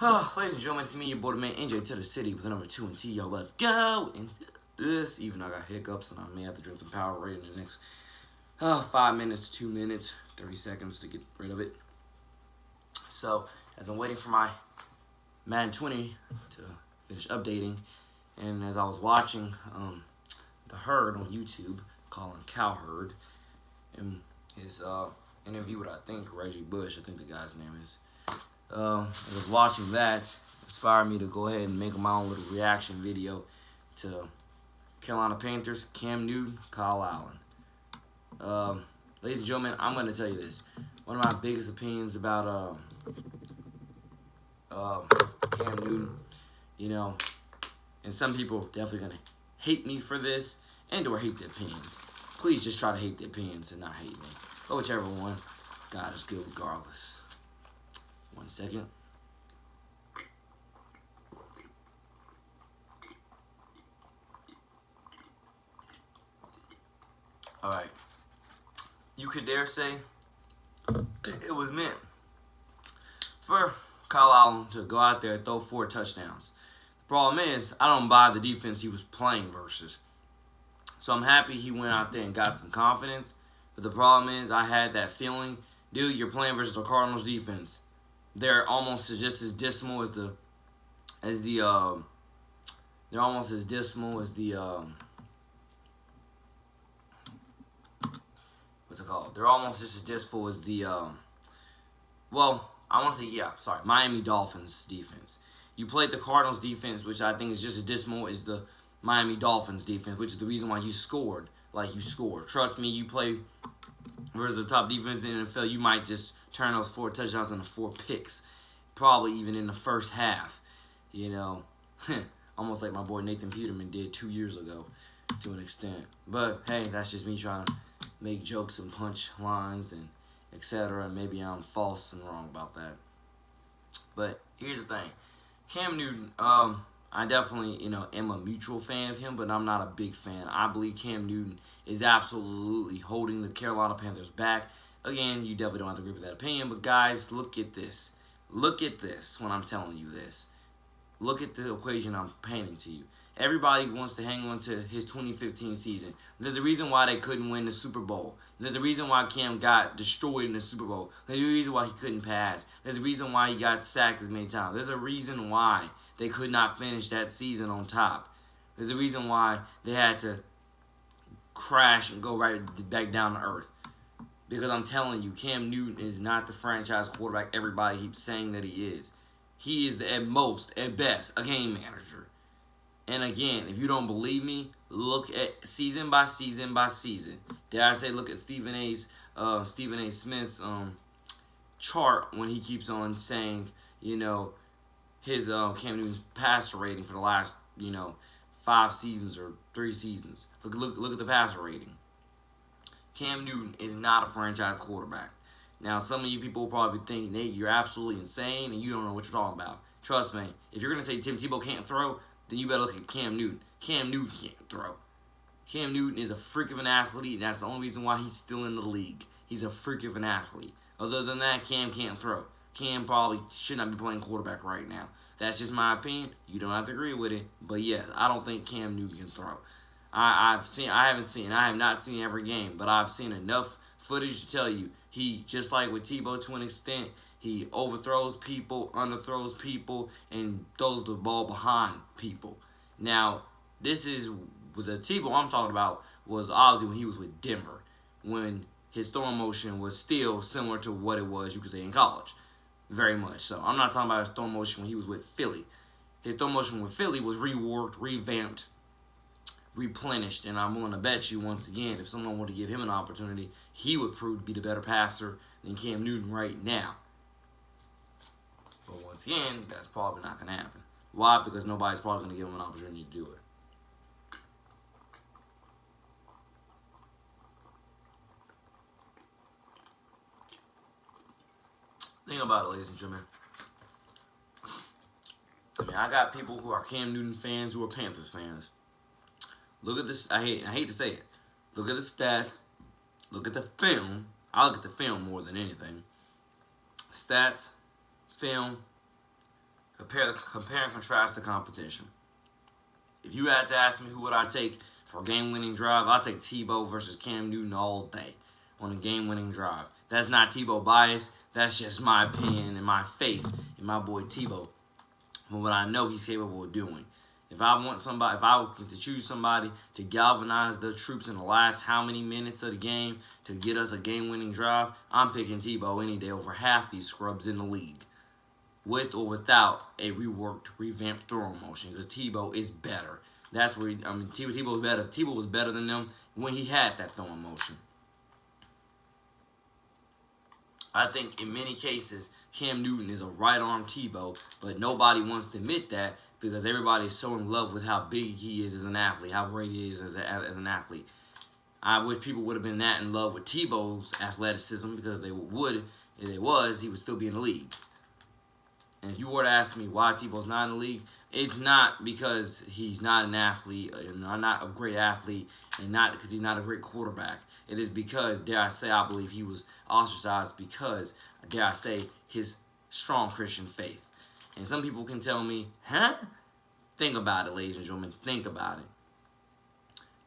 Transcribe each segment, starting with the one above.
Ladies and gentlemen, it's me, your boy, the man, NJ2TheCity with the number 2 and T. Yo, let's go into this. Even though I got hiccups and I may have to drink some Powerade in the next 5 minutes, 2 minutes, 30 seconds to get rid of it. So, as I'm waiting for my Madden 20 to finish updating, and as I was watching the Herd on YouTube, calling Cowherd, and his interview with, I think, Reggie Bush, I think the guy's name is. I was watching that, inspired me to go ahead and make my own little reaction video to Carolina Panthers, Cam Newton, Kyle Allen. Ladies and gentlemen, I'm going to tell you this. One of my biggest opinions about Cam Newton, and some people definitely going to hate me for this or hate the opinions. Please just try to hate the opinions and not hate me. But whichever one, God is good regardless. 1 second. Alright. You could dare say it was meant for Kyle Allen to go out there and throw 4 touchdowns. The problem is, I don't buy the defense he was playing versus. So I'm happy he went out there and got some confidence. But the problem is, I had that feeling, dude, you're playing versus the Cardinals defense. They're almost just as dismal as the they're almost as dismal as the what's it called? They're almost just as dismal as the Miami Dolphins defense. You played the Cardinals defense, which I think is just as dismal as the Miami Dolphins defense, which is the reason why you scored like you scored. Trust me, you play versus the top defense in the NFL, you might just turn those 4 touchdowns into 4 picks. Probably even in the first half. Almost like my boy Nathan Peterman did 2 years ago to an extent. But, hey, that's just me trying to make jokes and punch lines and etc. And maybe I'm false and wrong about that. But here's the thing. Cam Newton, I definitely, am a mutual fan of him, but I'm not a big fan. I believe Cam Newton is absolutely holding the Carolina Panthers back. Again, you definitely don't have to agree with that opinion, but guys, look at this. Look at this when I'm telling you this. Look at the equation I'm painting to you. Everybody wants to hang on to his 2015 season. There's a reason why they couldn't win the Super Bowl. There's a reason why Cam got destroyed in the Super Bowl. There's a reason why he couldn't pass. There's a reason why he got sacked as many times. There's a reason why they could not finish that season on top. There's a reason why they had to crash and go right back down to earth. Because I'm telling you, Cam Newton is not the franchise quarterback everybody keeps saying that he is. He is at best, a game manager. And again, if you don't believe me, look at season by season by season. Dare I say, look at Stephen A. Smith's chart when he keeps on saying, his Cam Newton's passer rating for the last 5 seasons or 3 seasons. Look at the passer rating. Cam Newton is not a franchise quarterback. Now, some of you people will probably think, Nate, you're absolutely insane and you don't know what you're talking about. Trust me, if you're going to say Tim Tebow can't throw, then you better look at Cam Newton. Cam Newton can't throw. Cam Newton is a freak of an athlete, and that's the only reason why he's still in the league. He's a freak of an athlete. Other than that, Cam can't throw. Cam probably should not be playing quarterback right now. That's just my opinion. You don't have to agree with it. But yes, I don't think Cam Newton can throw. I have not seen every game, but I've seen enough footage to tell you he, just like with Tebow to an extent, he overthrows people, underthrows people, and throws the ball behind people. Now, this is with the Tebow I'm talking about was obviously when he was with Denver, when his throwing motion was still similar to what it was, you could say, in college. Very much so. I'm not talking about his throwing motion when he was with Philly. His throwing motion with Philly was reworked, revamped, replenished, and I'm willing to bet you once again, if someone were to give him an opportunity, he would prove to be the better passer than Cam Newton right now. But once again, that's probably not going to happen. Why? Because nobody's probably going to give him an opportunity to do it. Think about it, ladies and gentlemen. I got people who are Cam Newton fans who are Panthers fans. Look at this. I hate to say it. Look at the stats. Look at the film. I look at the film more than anything. Stats, film, Compare and contrast the competition. If you had to ask me who would I take for a game-winning drive, I'll take Tebow versus Cam Newton all day on a game-winning drive. That's not Tebow bias. That's just my opinion and my faith in my boy Tebow and what I know he's capable of doing. If I were to choose somebody to galvanize the troops in the last how many minutes of the game to get us a game-winning drive, I'm picking Tebow any day over half these scrubs in the league, with or without a reworked, revamped throwing motion, because Tebow is better. That's where Tebow was better. Tebow was better than them when he had that throwing motion. I think in many cases, Cam Newton is a right arm Tebow, but nobody wants to admit that because everybody is so in love with how big he is as an athlete, how great he is as an athlete. I wish people would have been that in love with Tebow's athleticism, because if they was, he would still be in the league. And if you were to ask me why Tebow's not in the league, it's not because he's not an athlete, not a great athlete, and not because he's not a great quarterback. It is because, dare I say, I believe he was ostracized because, dare I say, his strong Christian faith. And some people can tell me, huh? Think about it, ladies and gentlemen. Think about it.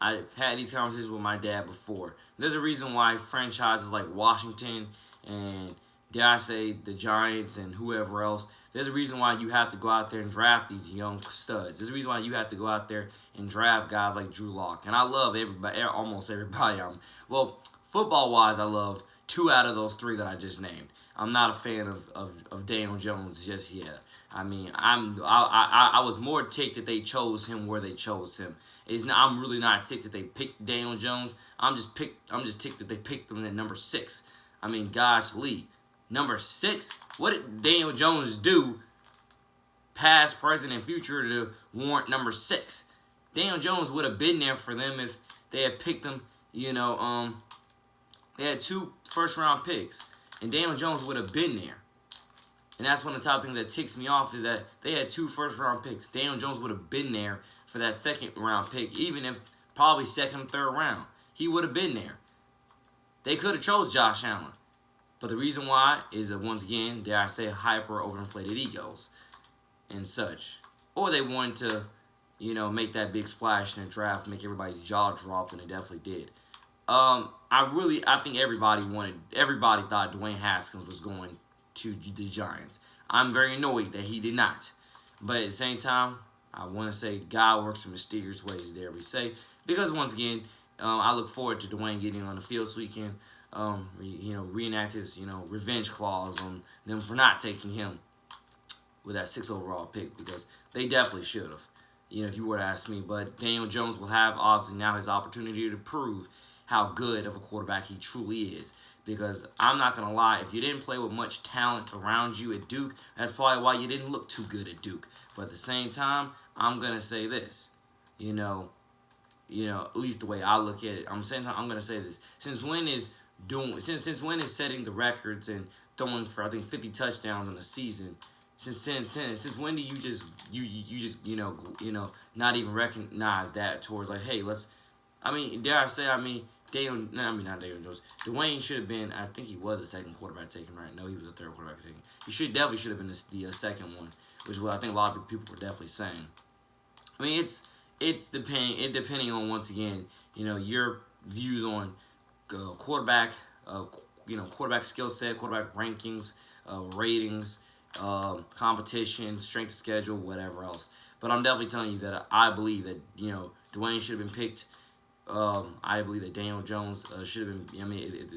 I've had these conversations with my dad before. There's a reason why franchises like Washington and, dare I say, the Giants and whoever else, there's a reason why you have to go out there and draft these young studs. There's a reason why you have to go out there and draft guys like Drew Lock. And I love everybody, almost everybody. Well, football-wise, I love 2 out of those 3 that I just named. I'm not a fan of Daniel Jones just yet. I mean, I was more ticked that they chose him where they chose him. I'm really not ticked that they picked Daniel Jones. I'm just ticked that they picked him at number 6. I mean, gosh, Lee. Number 6? What did Daniel Jones do, past, present, and future, to warrant number 6? Daniel Jones would have been there for them if they had picked him, they had 2 first-round picks, and Daniel Jones would have been there. And that's one of the top things that ticks me off, is that they had 2 first-round picks. Daniel Jones would have been there for that second-round pick, even if probably second or third round. He would have been there. They could have chose Josh Allen. But the reason why is that, once again, dare I say, hyper overinflated egos and such. Or they wanted to, make that big splash in the draft, make everybody's jaw drop, and they definitely did. I think everybody thought Dwayne Haskins was going to the Giants. I'm very annoyed that he did not. But at the same time, I want to say God works in mysterious ways, dare we say. Because, once again, I look forward to Dwayne getting on the field so he can reenact his, revenge clause on them for not taking him with that 6th overall pick, because they definitely should have, if you were to ask me. But Daniel Jones will have, obviously, now his opportunity to prove how good of a quarterback he truly is. Because I'm not going to lie, if you didn't play with much talent around you at Duke, that's probably why you didn't look too good at Duke. But at the same time, I'm going to say this, at least the way I look at it, I'm going to say this. Since when is setting the records and throwing for, I think, 50 touchdowns in a season? Since when do you just not even recognize that towards, like, hey, dare I say, not Daniel Jones. Dwayne should have been, I think he was the second quarterback taken, right? No, he was the third quarterback taken. He definitely should have been the second one, which is what I think a lot of people were definitely saying. I mean, it's depending on, once again, your views on quarterback skill set, quarterback rankings, ratings, competition, strength of schedule, whatever else. But I'm definitely telling you that I believe that, Dwayne should have been picked. I believe that Daniel Jones should have been.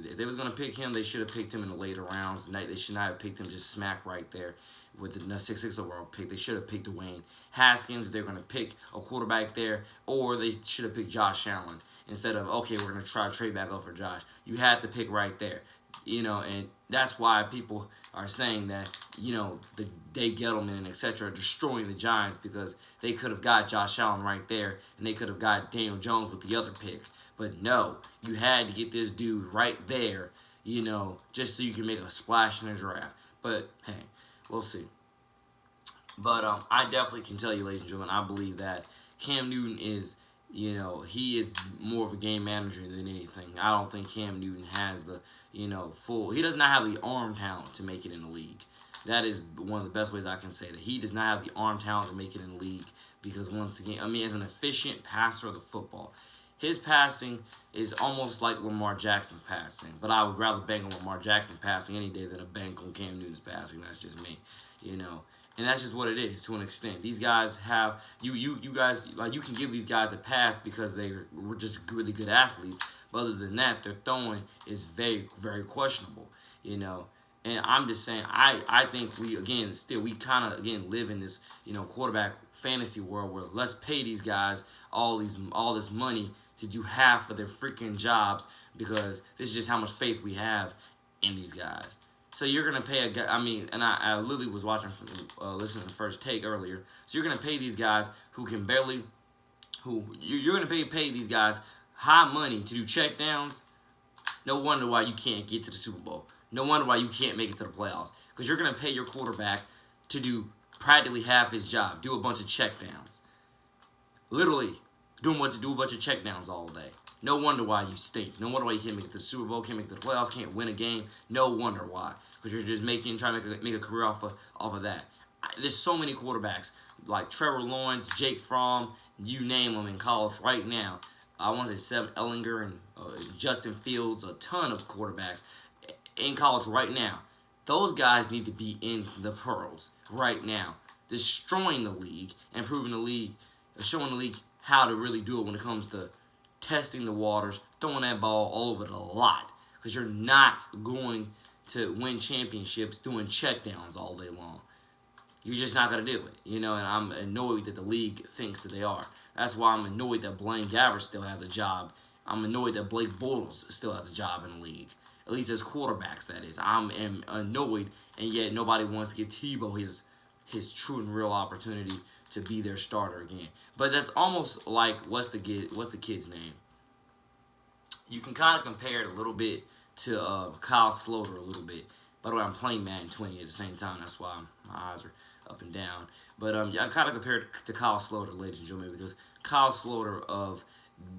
If they was going to pick him, they should have picked him in the later rounds. They should not have picked him just smack right there with the 6 overall pick. They should have picked Dwayne Haskins if they're going to pick a quarterback there, or they should have picked Josh Allen instead of, okay, we're going to try to trade back up for Josh. You had to pick right there, and that's why people are saying that, the Dave Gettleman and etc. are destroying the Giants, because they could have got Josh Allen right there, and they could have got Daniel Jones with the other pick. But no, you had to get this dude right there, just so you can make a splash in the draft. But, hey, we'll see. But I definitely can tell you, ladies and gentlemen, I believe that Cam Newton is, he is more of a game manager than anything. I don't think Cam Newton has the, he does not have the arm talent to make it in the league. That is one of the best ways I can say that he does not have the arm talent to make it in the league. Because once again, I mean, as an efficient passer of the football, his passing is almost like Lamar Jackson's passing. But I would rather bank on Lamar Jackson passing any day than a bank on Cam Newton's passing. That's just me, you know. And that's just what it is to an extent. These guys have you guys, like, you can give these guys a pass because they were just really good athletes. But other than that, their throwing is very, very questionable, you know. And I'm just saying, I think we kind of again live in this, you know, quarterback fantasy world where let's pay these guys all this money to do half of their freaking jobs because this is just how much faith we have in these guys. So you're gonna pay a guy. I mean, and I literally was watching, listening to First Take earlier. So you're gonna pay these guys who can barely, you're gonna pay these guys high money to do check downs. No wonder why you can't get to the Super Bowl. No wonder why you can't make it to the playoffs. Because you're going to pay your quarterback to do practically half his job. Do a bunch of checkdowns. Literally, do a bunch of checkdowns all day. No wonder why you stink. No wonder why you can't make it to the Super Bowl, can't make it to the playoffs, can't win a game. No wonder why. Because you're just trying to make a career off of that. There's so many quarterbacks like Trevor Lawrence, Jake Fromm, you name them in college right now. I want to say Seb Ellinger and Justin Fields, a ton of quarterbacks in college right now. Those guys need to be in the pros right now, destroying the league and proving the league, showing the league how to really do it when it comes to testing the waters, throwing that ball all over the lot. Because you're not going to win championships doing checkdowns all day long. You're just not going to do it, you know, and I'm annoyed that the league thinks that they are. That's why I'm annoyed that Blaine Gabbert still has a job. I'm annoyed that Blake Bortles still has a job in the league. At least as quarterbacks, that is. I'm annoyed, and yet nobody wants to give Tebow his true and real opportunity to be their starter again. But that's almost like, what's the kid's name? You can kind of compare it a little bit to Kyle Sloter a little bit. By the way, I'm playing Madden 20 at the same time. That's why my eyes are up and down. But I kind of compare it to Kyle Sloter, ladies and gentlemen, because Kyle Sloter of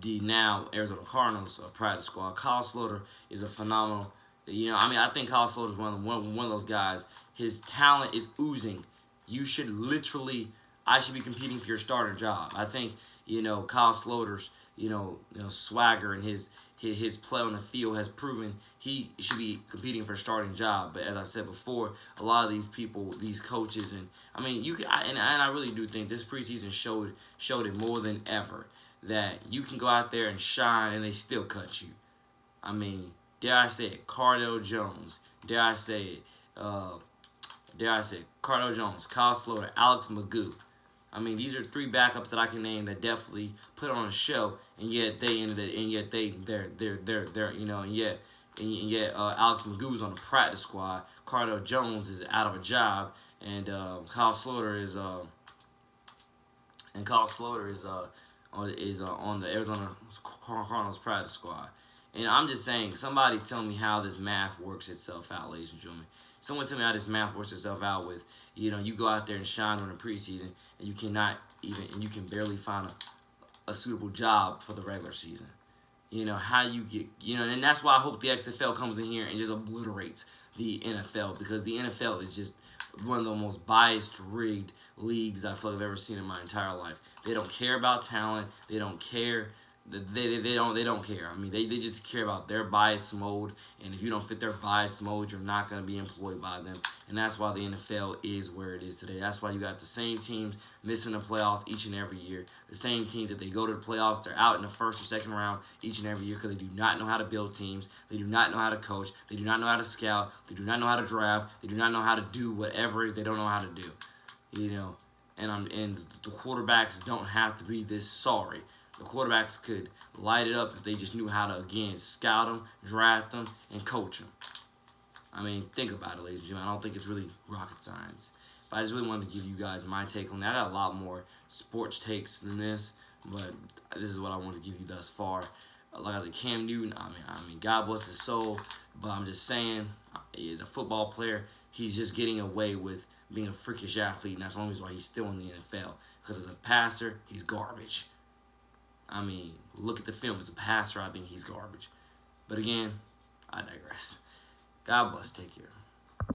the now Arizona Cardinals practice squad. Kyle Sloter is a phenomenal. You know, I mean, I think Kyle Sloter is one of those guys. His talent is oozing. You should literally, I should be competing for your starter job. I think, you know, Kyle Sloter's, you know swagger and his play on the field has proven he should be competing for a starting job. But as I said before, a lot of these people, these coaches, and I mean, and I really do think this preseason showed it more than ever that you can go out there and shine and they still cut you. I mean, dare I say it, Cardale Jones. Dare I say it, Cardale Jones, Kyle Sloter, Alex Magoo. I mean, these are three backups that I can name that definitely put on a show, and yet they ended it, and yet they're you know, and yet Alex Magoo's on the practice squad. Cardale Jones is out of a job, and Kyle Sloter is on the Arizona Cardinals practice squad. And I'm just saying, somebody tell me how this math works itself out, ladies and gentlemen. Someone tell me how this math works itself out with, you know, you go out there and shine during the preseason, and you can barely find a suitable job for the regular season. You know, how you get, you know, and that's why I hope the XFL comes in here and just obliterates the NFL, because the NFL is just one of the most biased, rigged leagues I feel like I've ever seen in my entire life. They don't care about talent. They don't care. They don't care. I mean, they just care about their bias mode, and if you don't fit their bias mode, you're not going to be employed by them. And that's why the NFL is where it is today. That's why you got the same teams missing the playoffs each and every year. The same teams that they go to the playoffs, they're out in the first or second round each and every year because they do not know how to build teams. They do not know how to coach. They do not know how to scout. They do not know how to draft. They do not know how to do whatever they don't know how to do. You know, and the quarterbacks don't have to be this sorry. The quarterbacks could light it up if they just knew how to, again, scout them, draft them, and coach them. I mean, think about it, ladies and gentlemen. I don't think it's really rocket science. But I just really wanted to give you guys my take on that. I got a lot more sports takes than this, but this is what I want to give you thus far. Like I said, Cam Newton, I mean, God bless his soul, but I'm just saying, he's a football player. He's just getting away with being a freakish athlete, and that's the only reason why he's still in the NFL. Because as a passer, he's garbage. I mean, look at the film. As a passer, I think he's garbage. But again, I digress. God bless. Take care.